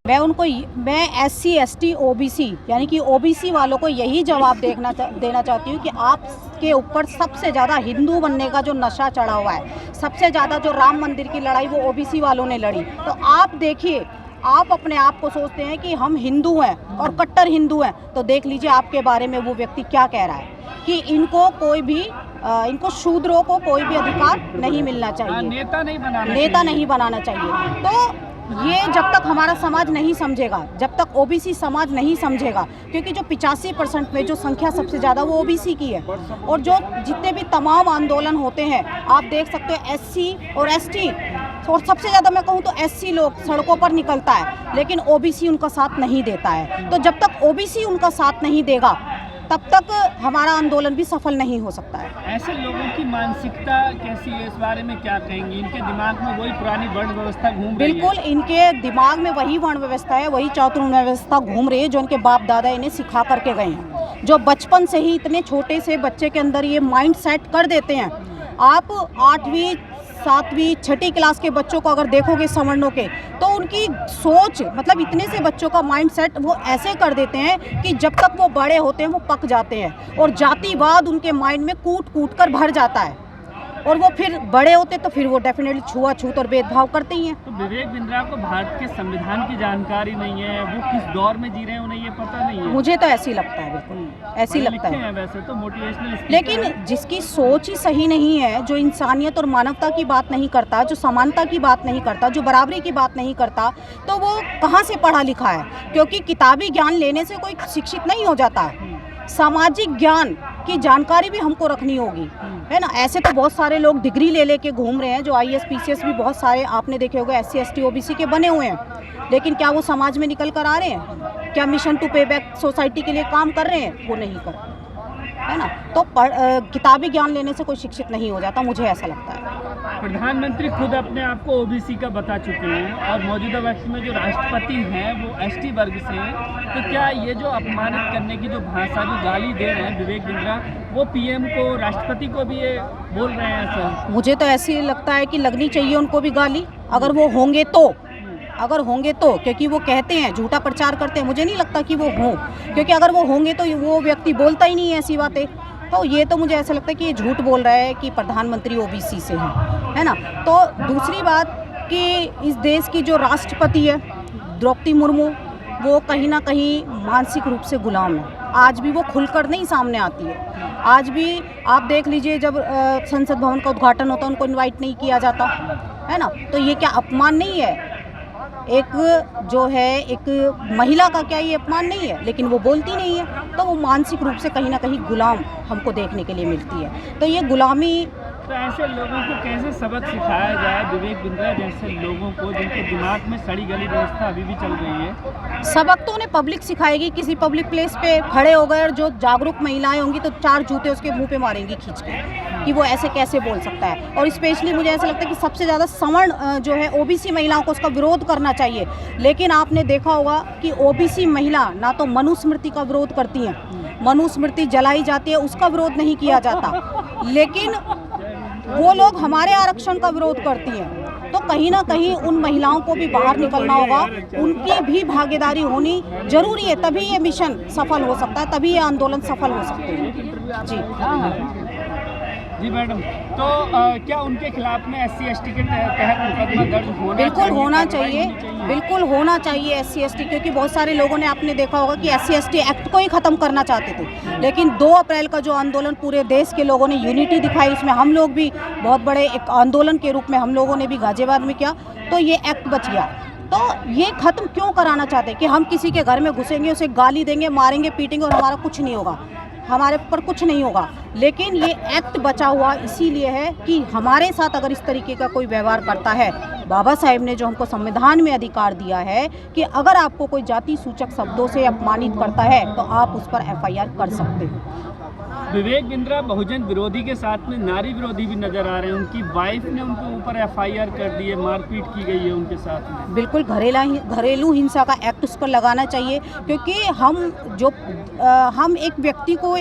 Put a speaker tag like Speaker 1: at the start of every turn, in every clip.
Speaker 1: मैं SC ST OBC यानी कि OBC वालों को यही जवाब देना चाहती हूँ कि आपके ऊपर सबसे ज़्यादा हिंदू बनने का जो नशा चढ़ा हुआ है, सबसे ज़्यादा जो राम मंदिर की लड़ाई वो OBC वालों ने लड़ी। तो आप देखिए, आप अपने आप को सोचते हैं कि हम हिंदू हैं और कट्टर हिंदू हैं, तो देख लीजिए आपके बारे में वो व्यक्ति क्या कह रहा है कि इनको शूद्रों को कोई भी अधिकार नहीं मिलना चाहिए, नेता नहीं बनाना चाहिए। तो ये जब तक हमारा समाज नहीं समझेगा, जब तक OBC समाज नहीं समझेगा, क्योंकि जो 85% में जो संख्या सबसे ज़्यादा वो OBC की है, और जो जितने भी तमाम आंदोलन होते हैं आप देख सकते हो SC और ST, और सबसे ज़्यादा मैं कहूँ तो SC लोग सड़कों पर निकलता है, लेकिन OBC उनका साथ नहीं देता है। तो जब तक OBC उनका साथ नहीं देगा तब तक हमारा आंदोलन भी सफल नहीं हो सकता है।
Speaker 2: ऐसे लोगों की मानसिकता कैसी है, इस बारे में क्या कहेंगी? इनके दिमाग में वही पुरानी वर्ण व्यवस्था घूम रही है?
Speaker 1: बिल्कुल, इनके दिमाग में वही वर्ण व्यवस्था है, वही चातुर्ण व्यवस्था घूम रही है जो इनके बाप दादा इन्हें सिखा करके गए हैं, जो बचपन से ही इतने छोटे से बच्चे के अंदर ये माइंड सेट कर देते हैं। आप 8वीं 7वीं 6ठी क्लास के बच्चों को अगर देखोगे सवर्णों के, तो उनकी सोच मतलब इतने से बच्चों का माइंड सेट वो ऐसे कर देते हैं कि जब तक वो बड़े होते हैं वो पक जाते हैं, और जातिवाद उनके माइंड में कूट कूट कर भर जाता है, और वो फिर बड़े होते तो फिर वो डेफिनेटली छुआछूत और भेदभाव करते ही हैं।
Speaker 2: तो विवेक बिंद्रा को भारत के संविधान की जानकारी नहीं है, वो किस दौर में जी रहे हैं उन्हें ये पता नहीं है।
Speaker 1: मुझे तो ऐसी लगता है, बिल्कुल ऐसी लगता है।
Speaker 2: वैसे तो मोटिवेशनल,
Speaker 1: लेकिन जिसकी सोच ही सही नहीं है, जो इंसानियत और मानवता की बात नहीं करता, जो समानता की बात नहीं करता, जो बराबरी की बात नहीं करता, तो वो कहाँ से पढ़ा लिखा है? क्योंकि किताबी ज्ञान लेने से कोई शिक्षित नहीं हो जाता है, सामाजिक ज्ञान की जानकारी भी हमको रखनी होगी, है ना। ऐसे तो बहुत सारे लोग डिग्री ले लेके घूम रहे हैं, जो IAS PCS भी बहुत सारे आपने देखे होंगे SC ST OBC के बने हुए हैं, लेकिन क्या वो समाज में निकल कर आ रहे हैं? क्या मिशन टू पे बैक सोसाइटी के लिए काम कर रहे हैं? वो नहीं कर रहे, है ना। तो किताबी ज्ञान लेने से कोई शिक्षित नहीं हो जाता, मुझे ऐसा लगता है।
Speaker 2: प्रधानमंत्री खुद अपने आप को OBC का बता चुके हैं, और मौजूदा वक्त में जो राष्ट्रपति हैं वो ST वर्ग से हैं। तो क्या ये जो अपमानित करने की जो भाषा, जो गाली दे रहे हैं विवेक बिंद्रा, वो PM को, राष्ट्रपति को भी ये बोल रहे हैं ऐसा? मुझे
Speaker 1: तो ऐसे लगता है कि लगनी चाहिए उनको भी गाली, अगर वो होंगे तो, क्योंकि वो कहते हैं, झूठा प्रचार करते हैं, मुझे नहीं लगता कि वो हों, क्योंकि अगर वो होंगे तो वो व्यक्ति बोलता ही नहीं है ऐसी बातें। तो ये तो मुझे ऐसा लगता है कि ये झूठ बोल रहा है कि प्रधानमंत्री OBC से है ना। तो दूसरी बात कि इस देश की जो राष्ट्रपति है द्रौपदी मुर्मू, वो कहीं ना कहीं मानसिक रूप से गुलाम है। आज भी वो खुलकर नहीं सामने आती है। आज भी आप देख लीजिए, जब संसद भवन का उद्घाटन होता है उनको इनवाइट नहीं किया जाता, है ना। तो ये क्या अपमान नहीं है? एक जो है, एक महिला का क्या ये अपमान नहीं है? लेकिन वो बोलती नहीं है, तो वो मानसिक रूप से कहीं ना कहीं गुलाम हमको देखने के लिए मिलती है। तो ये गुलामी,
Speaker 2: तो ऐसे लोगों को कैसे सबक सिखाया जाए, विवेक बिंद्रा जैसे लोगों को जिनके दिमाग में सड़ी गली व्यवस्था अभी भी चल रही है?
Speaker 1: सबक तो उन्हें पब्लिक सिखाएगी। किसी पब्लिक प्लेस पे खड़े हो गए, जो जागरूक महिलाएं होंगी तो 4 जूते उसके मुंह पे मारेंगी खींच के कि वो ऐसे कैसे बोल सकता है। और स्पेशली मुझे ऐसा लगता है कि सबसे ज़्यादा सवर्ण जो है OBC महिलाओं को उसका विरोध करना चाहिए। लेकिन आपने देखा होगा कि OBC महिला ना तो मनुस्मृति का विरोध करती हैं, मनुस्मृति जलाई जाती है उसका विरोध नहीं किया जाता, लेकिन वो लोग हमारे आरक्षण का विरोध करती हैं। तो कहीं ना कहीं उन महिलाओं को भी बाहर निकलना होगा, उनकी भी भागीदारी होनी जरूरी है, तभी ये मिशन सफल हो सकता है, तभी ये आंदोलन सफल हो सकते हैं।
Speaker 2: जी मैडम, तो क्या उनके खिलाफ में SC ST के तहत मुकदमा दर्ज होना
Speaker 1: बिल्कुल होना चाहिए, बिल्कुल होना चाहिए SC ST, क्योंकि बहुत सारे लोगों ने आपने देखा होगा कि SC ST एक्ट को ही ख़त्म करना चाहते थे, लेकिन 2 अप्रैल का जो आंदोलन पूरे देश के लोगों ने यूनिटी दिखाई, उसमें हम लोग भी बहुत बड़े एक आंदोलन के रूप में हम लोगों ने भी गाजियाबाद में किया, तो ये एक्ट बच गया। तो ये ख़त्म क्यों कराना चाहते कि हम किसी के घर में घुसेंगे, उसे गाली देंगे, मारेंगे, पीटेंगे और हमारा कुछ नहीं होगा, हमारे ऊपर कुछ नहीं होगा। लेकिन ये एक्ट बचा हुआ इसीलिए है कि हमारे साथ अगर इस तरीके का कोई व्यवहार करता है, बाबा साहेब ने जो हमको संविधान में अधिकार दिया है कि अगर आपको कोई जाति सूचक शब्दों से अपमानित करता है तो आप उस पर FIR कर सकते हो।
Speaker 2: विवेक बिंद्रा बहुजन विरोधी के साथ में नारी विरोधी भी नजर आ रहे हैं। उनकी वाइफ ने उनके ऊपर एफआईआर कर दी है, मारपीट की गई है उनके साथ में।
Speaker 1: बिल्कुल घरेलू हिंसा का एक्ट उस पर लगाना चाहिए, क्योंकि हम एक व्यक्ति को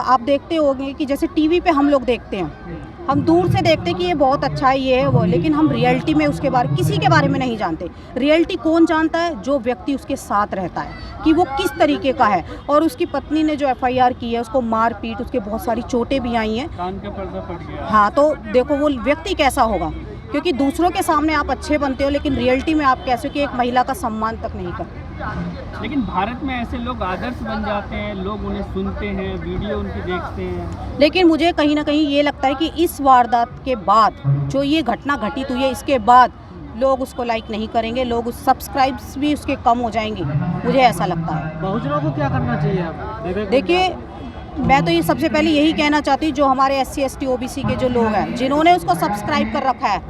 Speaker 1: आप देखते होंगे कि जैसे टीवी पे हम लोग देखते हैं, हम दूर से देखते हैं कि ये बहुत अच्छा है, ये है वो, लेकिन हम रियलिटी में किसी के बारे में नहीं जानते। रियलिटी कौन जानता है? जो व्यक्ति उसके साथ रहता है, कि वो किस तरीके का है। और उसकी पत्नी ने जो एफआईआर की है, उसको मारपीट, उसके बहुत सारी चोटें भी आई हैं,
Speaker 2: कान का पर्दा फट गया।
Speaker 1: हाँ, तो देखो वो व्यक्ति कैसा होगा, क्योंकि दूसरों के सामने आप अच्छे बनते हो, लेकिन रियलिटी में आप कैसे हो कि एक महिला का सम्मान तक नहीं करते।
Speaker 2: लेकिन भारत में ऐसे लोग आदर्श बन जाते हैं, लोग उन्हें सुनते हैं, वीडियो उनकी देखते हैं।
Speaker 1: लेकिन मुझे कहीं ना कहीं ये लगता है कि इस वारदात के बाद जो ये घटना घटित हुई है, इसके बाद लोग उसको लाइक नहीं करेंगे, लोग उस सब्सक्राइब्स भी उसके कम हो जाएंगे, मुझे ऐसा लगता है।
Speaker 3: बहुजनों को क्या करना चाहिए अब?
Speaker 1: देखिए, मैं तो ये सबसे पहले यही कहना चाहती हूँ, जो हमारे SC ST OBC के जो लोग हैं, जिन्होंने उसको सब्सक्राइब कर रखा है,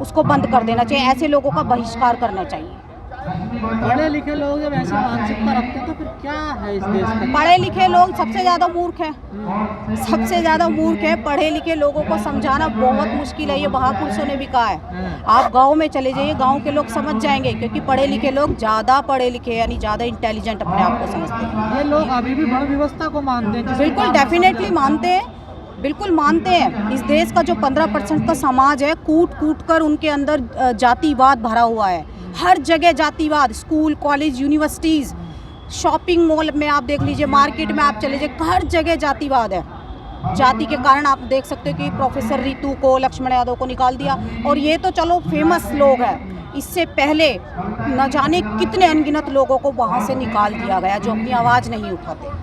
Speaker 1: उसको बंद कर देना चाहिए। ऐसे लोगों का बहिष्कार करना चाहिए।
Speaker 3: पढ़े लिखे लोग जब ऐसी मानसिकता रखते हैं तो फिर क्या है इस देश में?
Speaker 1: पढ़े लिखे लोग सबसे ज़्यादा मूर्ख हैं, सबसे ज़्यादा मूर्ख है। पढ़े लिखे लोगों को समझाना बहुत मुश्किल है, ये महापुरुषों ने भी कहा है। आप गांव में चले जाइए, गांव के लोग समझ जाएंगे, क्योंकि पढ़े लिखे लोग ज़्यादा पढ़े लिखे यानी ज़्यादा इंटेलिजेंट अपने आप को समझते हैं।
Speaker 3: ये लोग अभी भी बड़ व्यवस्था को मानते हैं?
Speaker 1: बिल्कुल, डेफिनेटली मानते हैं, बिल्कुल मानते हैं। इस देश का जो 15% का समाज है, कूट कूट कर उनके अंदर जातिवाद भरा हुआ है। हर जगह जातिवाद, school, college, universities, shopping mall में आप देख लीजिए, मार्केट में आप चले जाइए, हर जगह जातिवाद है। जाति के कारण आप देख सकते हो कि प्रोफेसर रितु को, लक्ष्मण यादव को निकाल दिया, और ये तो चलो फेमस लोग हैं। इससे पहले न जाने कितने अनगिनत लोगों को वहाँ से निकाल दिया गया जो अपनी आवाज़ नहीं उठाते।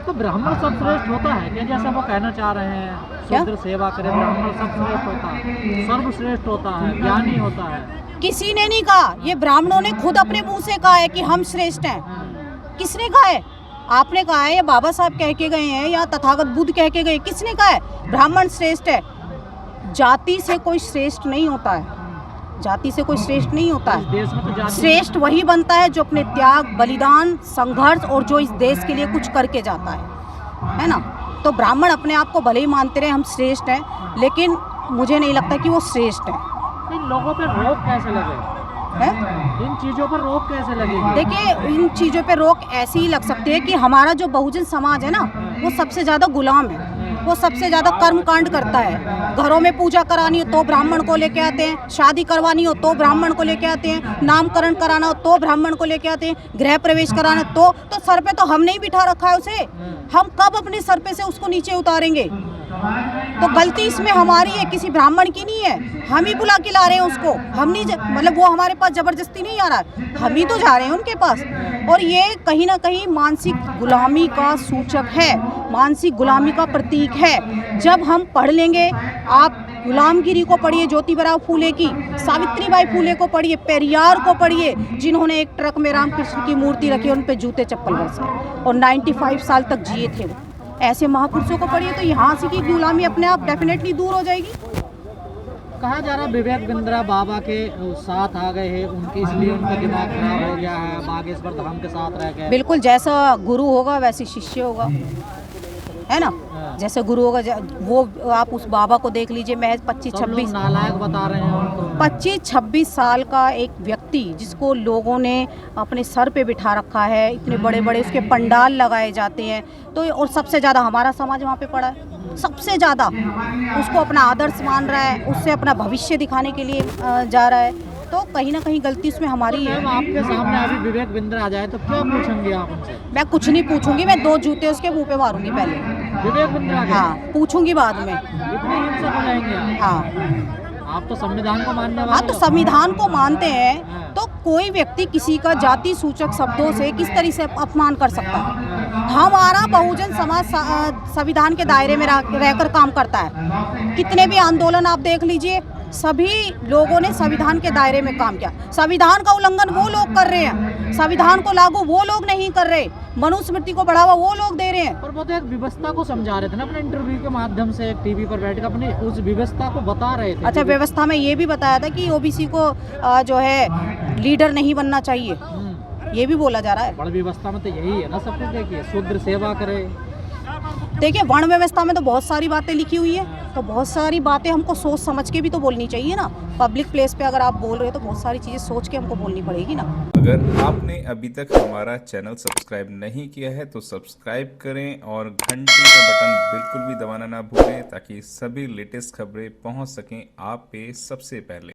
Speaker 3: तो ब्राह्मण सर्वश्रेष्ठ होता है क्या, जैसा वो कहना चाह रहे हैं?
Speaker 1: क्या?
Speaker 3: शूद्र सेवा करे, ब्राह्मण सर्वश्रेष्ठ होता है, सर्वश्रेष्ठ होता है, ज्ञानी होता है।
Speaker 1: किसी ने नहीं कहा, ये ब्राह्मणों ने खुद अपने मुंह से कहा है कि हम श्रेष्ठ हैं। किसने कहा है? आपने कहा है, या बाबा साहब कह के गए हैं, या तथागत बुद्ध कह के गए? किसने कहा है ब्राह्मण श्रेष्ठ है? जाति से कोई श्रेष्ठ नहीं होता है, जाति से कोई श्रेष्ठ नहीं होता
Speaker 3: इस
Speaker 1: है।
Speaker 3: देश में तो जाति
Speaker 1: श्रेष्ठ वही बनता है जो अपने त्याग, बलिदान, संघर्ष और जो इस देश के लिए कुछ करके जाता है ना। तो ब्राह्मण अपने आप को भले ही मानते रहे हम श्रेष्ठ हैं, लेकिन मुझे नहीं लगता कि वो श्रेष्ठ है।
Speaker 3: इन लोगों पे रोक कैसे लगे
Speaker 1: है?
Speaker 3: इन चीज़ों पर रोक कैसे लगेगी?
Speaker 1: देखिए, इन चीज़ों पे रोक ऐसी ही लग सकती है कि हमारा जो बहुजन समाज है ना, वो सबसे ज़्यादा गुलाम है, वो सबसे ज़्यादा कर्मकांड करता है। घरों में पूजा करानी हो तो ब्राह्मण को लेके आते हैं, शादी करवानी हो तो ब्राह्मण को लेके आते हैं, नामकरण कराना हो तो ब्राह्मण को लेके आते हैं, गृह प्रवेश कराना तो सर पे तो हमने ही बिठा रखा है उसे। हम कब अपने सर पे से उसको नीचे उतारेंगे? तो गलती इसमें हमारी है, किसी ब्राह्मण की नहीं है। हम ही बुला के ला रहे हैं उसको, हम नहीं, मतलब वो हमारे पास जबरदस्ती नहीं आ रहा, हम ही तो जा रहे हैं उनके पास। और ये कहीं ना कहीं मानसिक गुलामी का सूचक है, मानसिक गुलामी का प्रतीक है। जब हम पढ़ लेंगे, आप गुलामगिरी को पढ़िए, ज्योतिबा फूले की, सावित्रीबाई फूले को पढ़िए, पेरियार को पढ़िए, जिन्होंने एक ट्रक में रामकृष्ण की मूर्ति रखी, उन पे जूते चप्पल बरसे और 95 साल तक जिए थे वो। ऐसे महापुरुषों को पढ़िए तो यहाँ से की गुलामी अपने आप डेफिनेटली दूर हो जाएगी।
Speaker 3: कहा जा रहा विवेक बिंद्रा बाबा के साथ आ गए हैं, उनके इसलिए उनका दिमाग खराब हो गया है, बागेश्वर धाम के साथ रह गए।
Speaker 1: बिल्कुल, जैसा गुरु होगा वैसे शिष्य होगा, है ना। जैसे गुरु होगा, वो आप उस बाबा को देख लीजिए, महज 25-26
Speaker 3: नालायक बता रहे हैं उनको।
Speaker 1: 25-26 साल का एक व्यक्ति जिसको लोगों ने अपने सर पे बिठा रखा है, इतने बड़े बड़े उसके पंडाल लगाए जाते हैं, तो और सबसे ज़्यादा हमारा समाज वहाँ पे पड़ा है, सबसे ज़्यादा उसको अपना आदर्श मान रहा है, उससे अपना भविष्य दिखाने के लिए जा रहा है। तो कहीं ना कहीं गलती उसमें हमारी है।
Speaker 3: आपके सामने अभी विवेक बिंद्रा आ जाए तो क्या पूछेंगे आप उनसे?
Speaker 1: मैं कुछ नहीं पूछूंगी, मैं 2 जूते उसके मुंह पे मारूंगी पहले।
Speaker 3: विवेक बिंद्रा के?
Speaker 1: हाँ, पूछूंगी बाद में।
Speaker 3: इतनी हिंसक हो जाएंगे आप?
Speaker 1: हाँ,
Speaker 3: आप तो संविधान को मानने वाले
Speaker 1: हाँ, तो
Speaker 3: हो।
Speaker 1: संविधान को मानते हैं तो कोई व्यक्ति किसी का जाति सूचक शब्दों से किस तरह से अपमान कर सकता है? हमारा बहुजन समाज संविधान के दायरे में रहकर काम करता है। कितने भी आंदोलन आप देख लीजिए, सभी लोगों ने संविधान के दायरे में काम किया। संविधान का उल्लंघन वो लोग कर रहे हैं, संविधान को लागू वो लोग नहीं कर रहे, मनुस्मृति को बढ़ावा वो लोग दे रहे हैं।
Speaker 3: पर वो तो एक व्यवस्था को समझा रहे थे ना अपने इंटरव्यू के माध्यम से, एक टीवी पर बैठकर अपनी उस व्यवस्था को बता रहे थे।
Speaker 1: अच्छा, व्यवस्था में ये भी बताया था कि ओबीसी को जो है लीडर नहीं बनना चाहिए, ये भी बोला जा रहा है।
Speaker 3: बड़ी व्यवस्था में तो यही है ना, सब कुछ देखिए, शूद्र सेवा करे,
Speaker 1: देखिए वर्ण व्यवस्था में तो बहुत सारी बातें लिखी हुई है, तो बहुत सारी बातें हमको सोच समझ के भी तो बोलनी चाहिए ना। पब्लिक प्लेस पे अगर आप बोल रहे हो तो बहुत सारी चीज़ें सोच के हमको बोलनी पड़ेगी ना।
Speaker 4: अगर आपने अभी तक हमारा चैनल सब्सक्राइब नहीं किया है तो सब्सक्राइब करें और घंटी का बटन बिल्कुल भी दबाना ना भूलें ताकि सभी लेटेस्ट खबरें पहुंच सकें आप पे सबसे पहले।